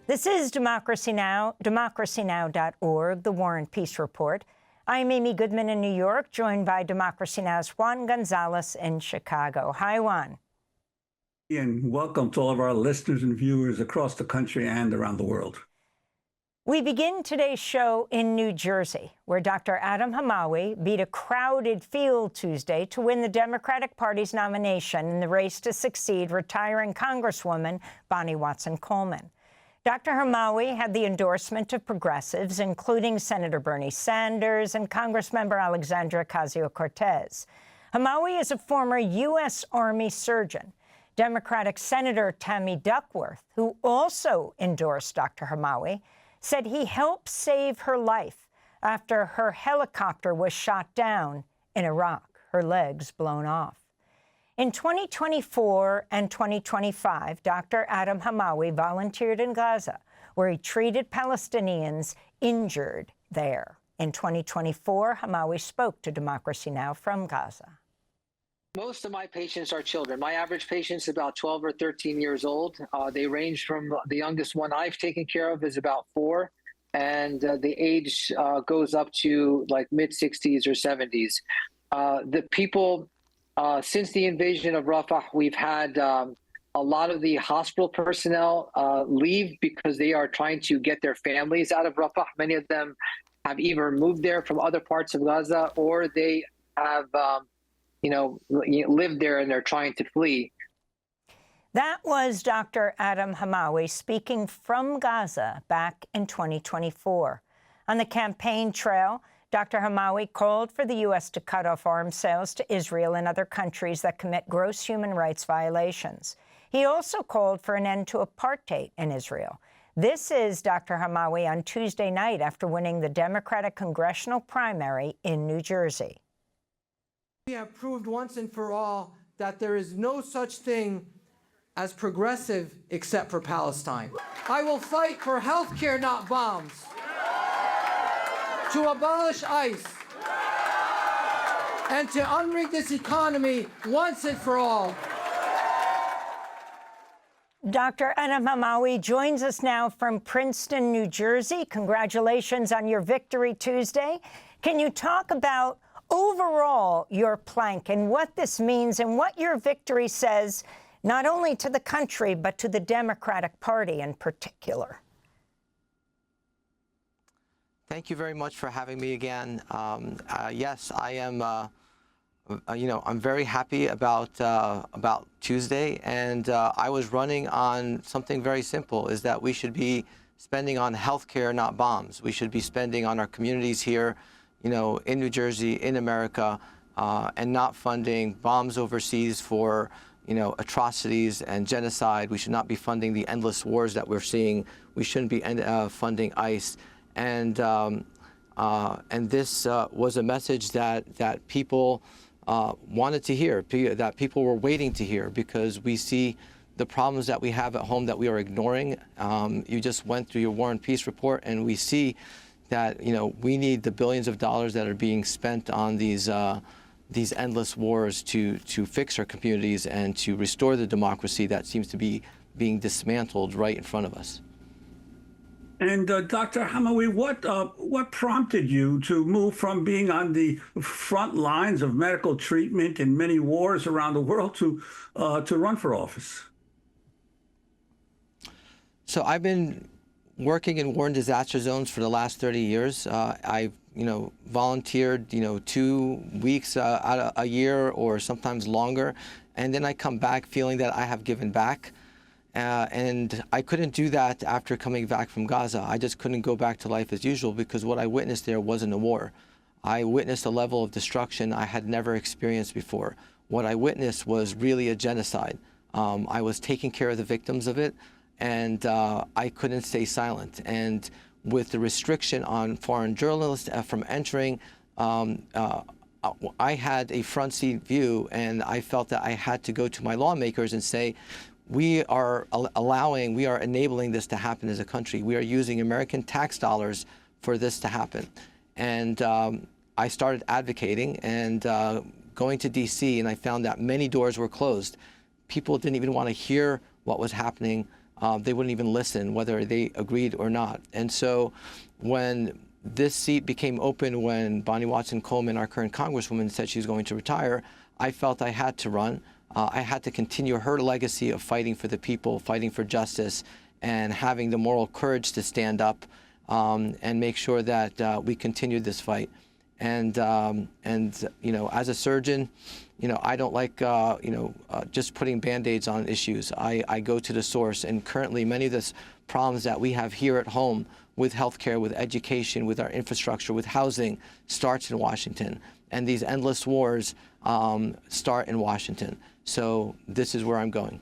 This is Democracy Now!, democracynow.org, the War and Peace Report. I'm Amy Goodman in New York, joined by Democracy Now!'s Juan Gonzalez in Chicago. Hi, Juan. And welcome to all of our listeners and viewers across the country and around the world. We begin today's show in New Jersey, where Dr. Adam Hamawy beat a crowded field Tuesday to win the Democratic Party's nomination in the race to succeed retiring Congresswoman Bonnie Watson-Coleman. Dr. Hamawy had the endorsement of progressives, including Senator Bernie Sanders and Congressmember Alexandria Ocasio-Cortez. Hamawy is a former U.S. Army surgeon. Democratic Senator Tammy Duckworth, who also endorsed Dr. Hamawy, said he helped save her life after her helicopter was shot down in Iraq, her legs blown off. In 2024 and 2025, Dr. Adam Hamawy volunteered in Gaza, where he treated Palestinians injured there. In 2024, Hamawy spoke to Democracy Now! From Gaza. Most of my patients are children. My average patient's about 12 or 13 years old. They range from the youngest one I've taken care of is about 4, and the age goes up to like mid-60s or 70s. The people, since the invasion of Rafah, we've had a lot of the hospital personnel leave because they are trying to get their families out of Rafah. Many of them have either moved there from other parts of Gaza, or they have lived there and they're trying to flee. That was Dr. Adam Hamawy speaking from Gaza back in 2024. On the campaign trail, Dr. Hamawy called for the U.S. to cut off arms sales to Israel and other countries that commit gross human rights violations. He also called for an end to apartheid in Israel. This is Dr. Hamawy on Tuesday night after winning the Democratic congressional primary in New Jersey. We have proved once and for all that there is no such thing as progressive except for Palestine. I will fight for health care, not bombs. To abolish ICE. And to unrig this economy once and for all. Dr. Adam Hamawy joins us now from Princeton, New Jersey. Congratulations on your victory Tuesday. Can you talk about overall your plank and what this means and what your victory says not only to the country but to the Democratic Party in particular? Thank you very much for having me again. Yes, I am. I'm very happy about Tuesday, and I was running on something very simple: is that we should be spending on healthcare, not bombs. We should be spending on our communities here, in New Jersey, in America, and not funding bombs overseas for, atrocities and genocide. We should not be funding the endless wars that we're seeing. We shouldn't be funding ICE. And this was a message that people wanted to hear, that people were waiting to hear, because we see the problems that we have at home that we are ignoring. You just went through your War and Peace report, and we see that we need the billions of dollars that are being spent on these endless wars to fix our communities and to restore the democracy that seems to be being dismantled right in front of us. And Dr. Hamawy, what prompted you to move from being on the front lines of medical treatment in many wars around the world to run for office? So I've been working in war and disaster zones for the last 30 years. I've volunteered 2 weeks out of a year or sometimes longer, and then I come back feeling that I have given back. And I couldn't do that after coming back from Gaza. I just couldn't go back to life as usual, because what I witnessed there wasn't a war. I witnessed a level of destruction I had never experienced before. What I witnessed was really a genocide. I was taking care of the victims of it, and I couldn't stay silent. And with the restriction on foreign journalists from entering, I had a front seat view, and I felt that I had to go to my lawmakers and say, we are enabling this to happen as a country. We are using American tax dollars for this to happen. And I started advocating and going to DC, and I found that many doors were closed. People didn't even want to hear what was happening They wouldn't even listen whether they agreed or not. And so when this seat became open, when Bonnie Watson Coleman, our current Congresswoman, said she's going to retire, I felt I had to run. I had to continue her legacy of fighting for the people, fighting for justice, and having the moral courage to stand up and make sure that we continued this fight. And you know, as a surgeon, you know, I don't like just putting Band-Aids on issues. I go to the source, and currently many of the problems that we have here at home with healthcare, with education, with our infrastructure, with housing, starts in Washington. And these endless wars start in Washington. So this is where I'm going.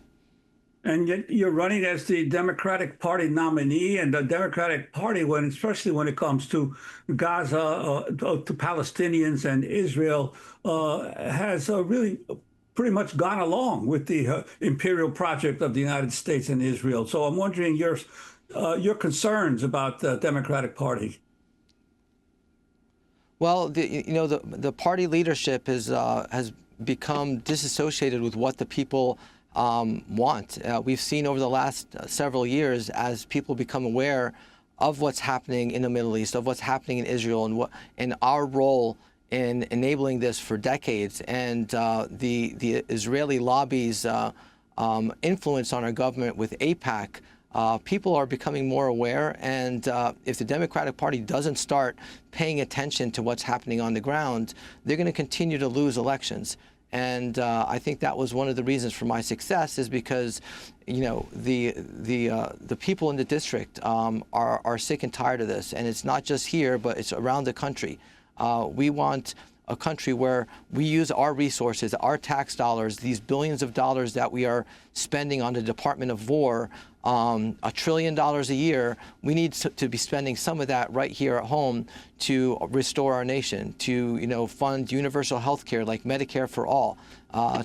And yet you're running as the Democratic Party nominee, and the Democratic Party, especially when it comes to Gaza, to Palestinians and Israel, has really pretty much gone along with the imperial project of the United States and Israel. So I'm wondering your concerns about the Democratic Party. Well, the party leadership has become disassociated with what the people want. We've seen over the last several years, as people become aware of what's happening in the Middle East, of what's happening in Israel, and our role in enabling this for decades, and the Israeli lobby's influence on our government with AIPAC. People are becoming more aware, and if the Democratic Party doesn't start paying attention to what's happening on the ground, they're going to continue to lose elections. And I think that was one of the reasons for my success, is because, you know, the people in the district are sick and tired of this, and it's not just here, but it's around the country. We want a country where we use our resources, our tax dollars, these billions of dollars that we are spending on the Department of War, $1 trillion a year. We need to be spending some of that right here at home to restore our nation, to, you know, fund universal health care like Medicare for all,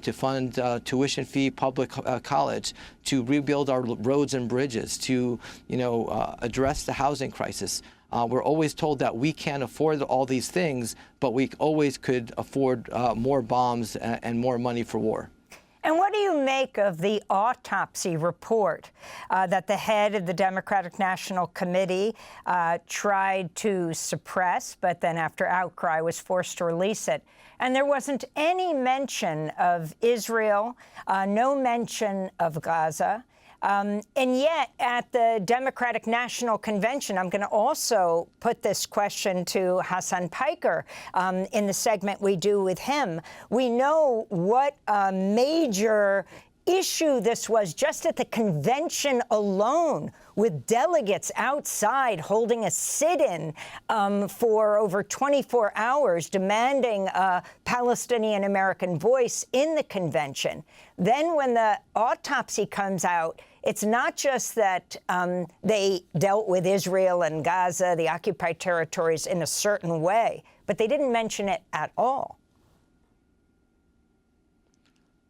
to fund tuition-free public college, to rebuild our roads and bridges, to, you know, address the housing crisis. We're always told that we can't afford all these things, but we always could afford more bombs and more money for war. And what do you make of the autopsy report that the head of the Democratic National Committee tried to suppress, but then after outcry was forced to release it? And there wasn't any mention of Israel, no mention of Gaza. And yet, at the Democratic National Convention, I'm going to also put this question to Hassan Piker in the segment we do with him. We know what a major issue this was just at the convention alone, with delegates outside holding a sit-in for over 24 hours, demanding a Palestinian-American voice in the convention. Then when the autopsy comes out, it's not just that they dealt with Israel and Gaza, the occupied territories, in a certain way, but they didn't mention it at all.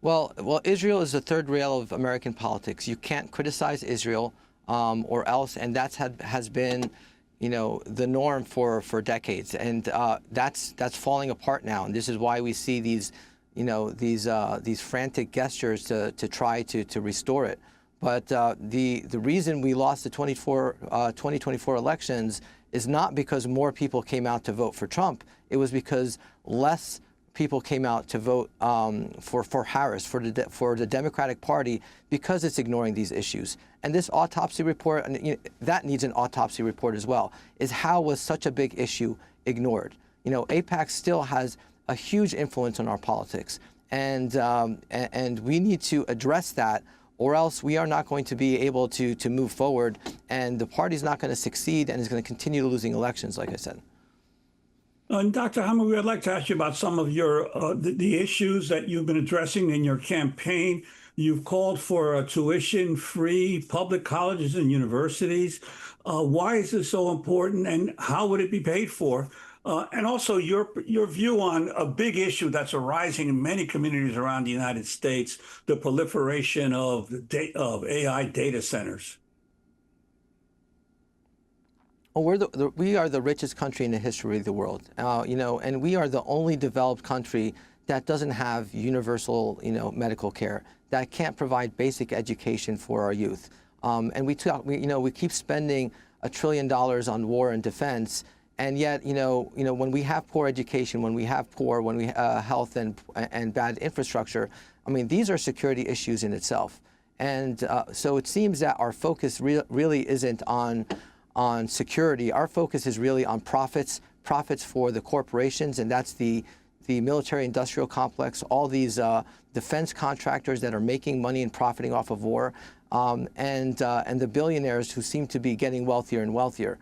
Well, Israel is the third rail of American politics. You can't criticize Israel or else, and has been, you know, the norm for decades, and that's falling apart now. And this is why we see these, you know, these frantic gestures to try to restore it. But the reason we lost the 2024 elections is not because more people came out to vote for Trump. It was because less people came out to vote for Harris, for the Democratic Party, because it's ignoring these issues. And this autopsy report, and you know, that needs an autopsy report as well, is how was such a big issue ignored? You know, AIPAC still has a huge influence on our politics, and we need to address that, or else we are not going to be able to move forward, and the party's not going to succeed and is going to continue losing elections, like I said. And Dr. Hamawy, I'd like to ask you about some of your the issues that you've been addressing in your campaign. You've called for tuition-free public colleges and universities. Why is this so important, and how would it be paid for? And also your view on a big issue that's arising in many communities around the United States, the proliferation of AI data centers. Well, we are the richest country in the history of the world, you know, and we are the only developed country that doesn't have universal, you know, medical care, that can't provide basic education for our youth. And we keep spending $1 trillion on war and defense, and yet, when we have poor education, when we have health and bad infrastructure, I mean, these are security issues in itself. And so it seems that our focus really isn't on security. Our focus is really on profits for the corporations, and that's the military-industrial complex, all these defense contractors that are making money and profiting off of war, and the billionaires who seem to be getting wealthier and wealthier.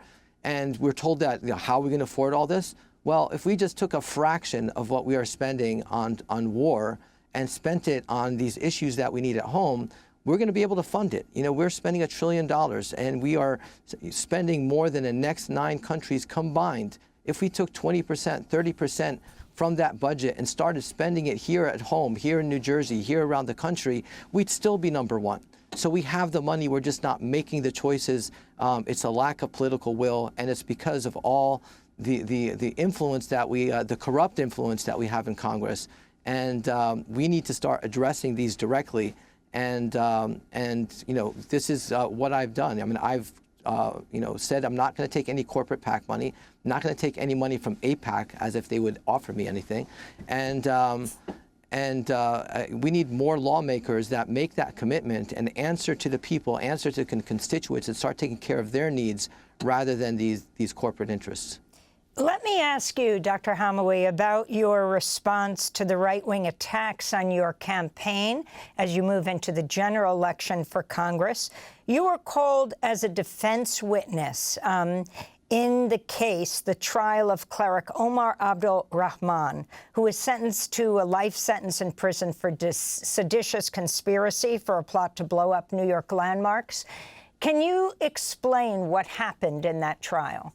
And we're told that, how are we going to afford all this? Well, if we just took a fraction of what we are spending on war and spent it on these issues that we need at home, we're going to be able to fund it. We're spending $1 trillion, and we are spending more than the next 9 countries combined. If we took 20%, 30% from that budget and started spending it here at home, here in New Jersey, here around the country, we'd still be #1. So we have the money, we're just not making the choices. It's a lack of political will, and it's because of all the influence that the corrupt influence that we have in Congress. And we need to start addressing these directly. And this is what I've done. I mean, I've said I'm not going to take any corporate PAC money, not going to take any money from AIPAC, as if they would offer me anything. And we need more lawmakers that make that commitment and answer to the people, answer to constituents, and start taking care of their needs rather than these corporate interests. Let me ask you, Dr. Hamawy, about your response to the right-wing attacks on your campaign as you move into the general election for Congress. You were called as a defense witness in the case, the trial of cleric Omar Abdul Rahman, who was sentenced to a life sentence in prison for seditious conspiracy for a plot to blow up New York landmarks. Can you explain what happened in that trial?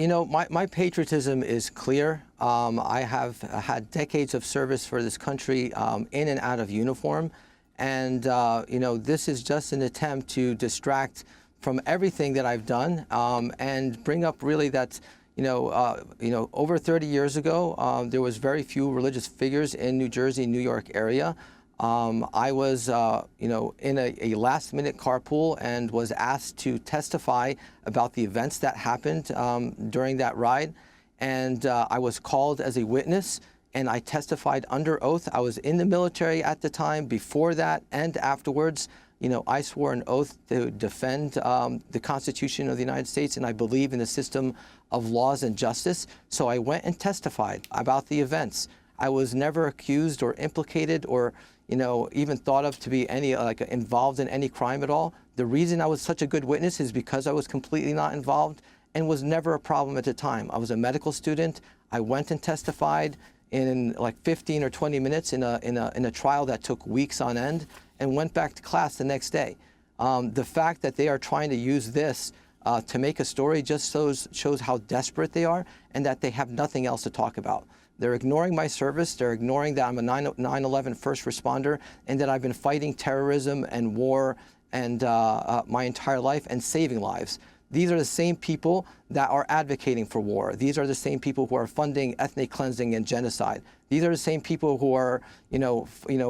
My patriotism is clear. I have had decades of service for this country in and out of uniform. And, this is just an attempt to distract from everything that I've done and bring up really that, over 30 years ago, there was very few religious figures in New Jersey, New York area. I was, in a last-minute carpool and was asked to testify about the events that happened during that ride. And I was called as a witness, and I testified under oath. I was in the military at the time, before that and afterwards. I swore an oath to defend the Constitution of the United States, and I believe in the system of laws and justice. So I went and testified about the events. I was never accused or implicated or even thought of to be involved in any crime at all. The reason I was such a good witness is because I was completely not involved and was never a problem at the time. I was a medical student. I went and testified in 15 or 20 minutes in a trial that took weeks on end, and went back to class the next day. The fact that they are trying to use this to make a story just shows how desperate they are and that they have nothing else to talk about. They're ignoring my service. They're ignoring that I'm a 9/11 first responder and that I've been fighting terrorism and war and my entire life and saving lives. These are the same people that are advocating for war. These are the same people who are funding ethnic cleansing and genocide. These are the same people who are,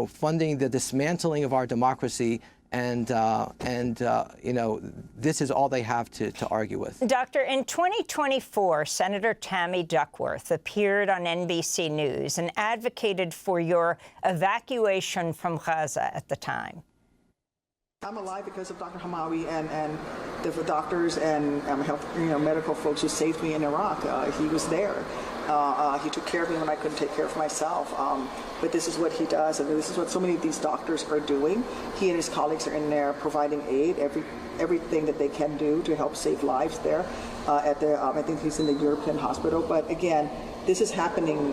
funding the dismantling of our democracy. And this is all they have to argue with. Doctor, in 2024, Senator Tammy Duckworth appeared on NBC News and advocated for your evacuation from Gaza at the time. I'm alive because of Dr. Hamawy and the doctors and health, medical folks who saved me in Iraq. He was there. He took care of me when I couldn't take care of myself. But this is what he does, and this is what so many of these doctors are doing. He and his colleagues are in there providing aid, everything that they can do to help save lives there. I think he's in the European hospital. But again, this is happening.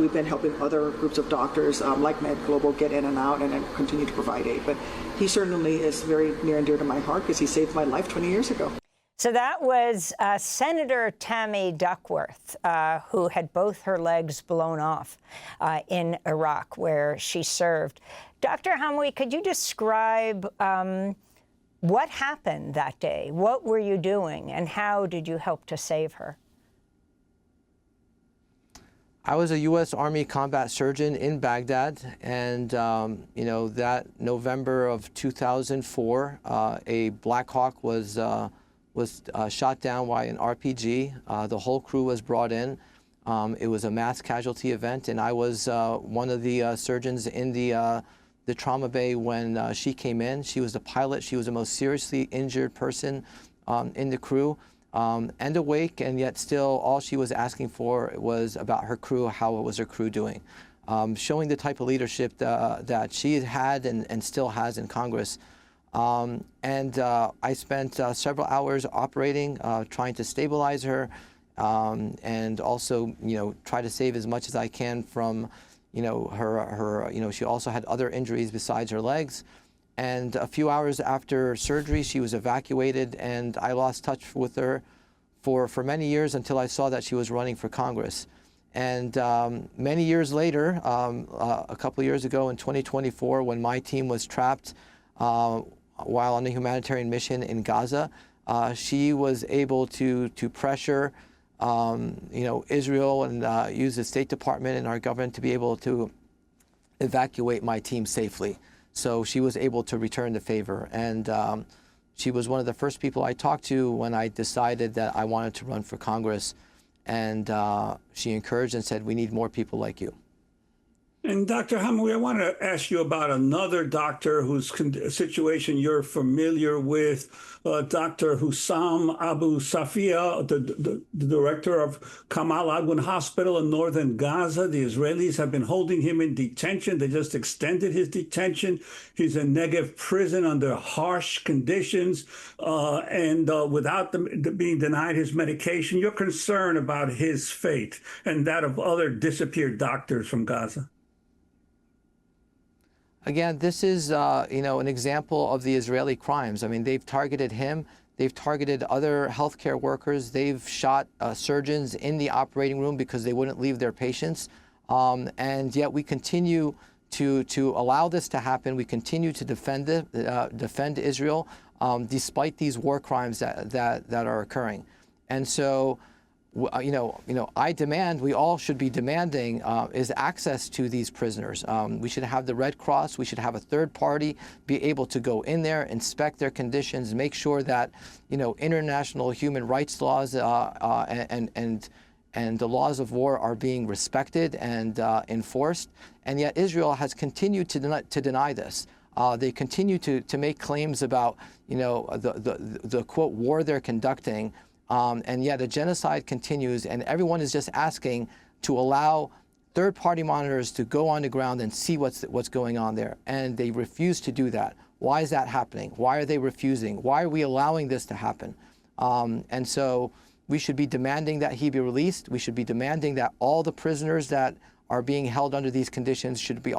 We've been helping other groups of doctors like Med Global get in and out and continue to provide aid. But he certainly is very near and dear to my heart because he saved my life 20 years ago. So that was Senator Tammy Duckworth, who had both her legs blown off in Iraq, where she served. Dr. Hamawy, could you describe what happened that day? What were you doing, and how did you help to save her? I was a U.S. Army combat surgeon in Baghdad, and that November of 2004, a Black Hawk was shot down by an RPG. The whole crew was brought in. It was a mass casualty event, and I was one of the surgeons in the trauma bay when she came in. She was the pilot. She was the most seriously injured person in the crew. And awake, and yet still all she was asking for was about her crew, how was her crew doing. Showing the type of leadership that she had and still has in Congress. I spent several hours operating, trying to stabilize her, and also, try to save as much as I can from, she also had other injuries besides her legs. And a few hours after surgery, she was evacuated, and I lost touch with her for many years until I saw that she was running for Congress. And many years later, a couple of years ago in 2024, when my team was trapped while on a humanitarian mission in Gaza, she was able to pressure Israel and use the State Department and our government to be able to evacuate my team safely. So she was able to return the favor, and she was one of the first people I talked to when I decided that I wanted to run for Congress, and she encouraged and said, we need more people like you. And Dr. Hamawy, I want to ask you about another doctor whose situation you're familiar with, Dr. Hussam Abu Safia, the director of Kamal Adwan Hospital in northern Gaza. The Israelis have been holding him in detention. They just extended his detention. He's in Negev prison under harsh conditions and without being denied his medication. You're concerned about his fate and that of other disappeared doctors from Gaza. Again, this is, an example of the Israeli crimes. I mean, they've targeted him. They've targeted other healthcare workers. They've shot surgeons in the operating room because they wouldn't leave their patients. And yet we continue to allow this to happen. We continue to defend Israel despite these war crimes that are occurring. And so, I demand, we all should be demanding, is access to these prisoners. We should have the Red Cross, we should have a third party be able to go in there, inspect their conditions, make sure that, international human rights laws and the laws of war are being respected and enforced. And yet Israel has continued to deny this. They continue to make claims about, the quote, war they're conducting. And yet a genocide continues, and everyone is just asking to allow third-party monitors to go on the ground and see what's going on there. And they refuse to do that. Why is that happening? Why are they refusing? Why are we allowing this to happen? And so we should be demanding that he be released. We should be demanding that all the prisoners that are being held under these conditions should be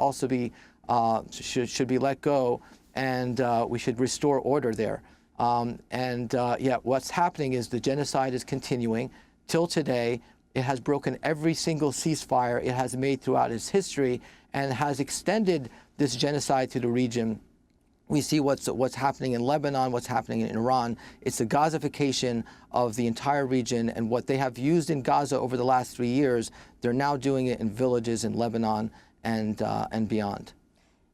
let go, and we should restore order there. Yet what's happening is the genocide is continuing till today. It has broken every single ceasefire it has made throughout its history and has extended this genocide to the region. We see what's happening in Lebanon, what's happening in Iran. It's the Gazification of the entire region, and what they have used in Gaza over the last 3 years, they're now doing it in villages in Lebanon and beyond.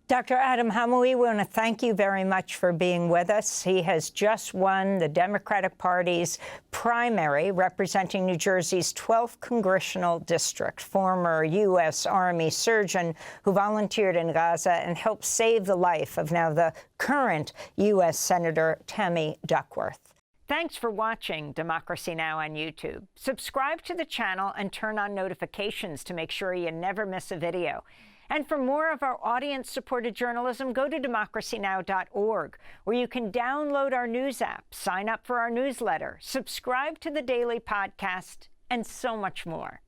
Dr. Adam Hamawy, we want to thank you very much for being with us. He has just won the Democratic Party's primary representing New Jersey's 12th Congressional District, former U.S. Army surgeon who volunteered in Gaza and helped save the life of now the current U.S. Senator Tammy Duckworth. Thanks for watching Democracy Now! On YouTube. Subscribe to the channel and turn on notifications to make sure you never miss a video. And for more of our audience-supported journalism, go to democracynow.org, where you can download our news app, sign up for our newsletter, subscribe to the daily podcast, and so much more.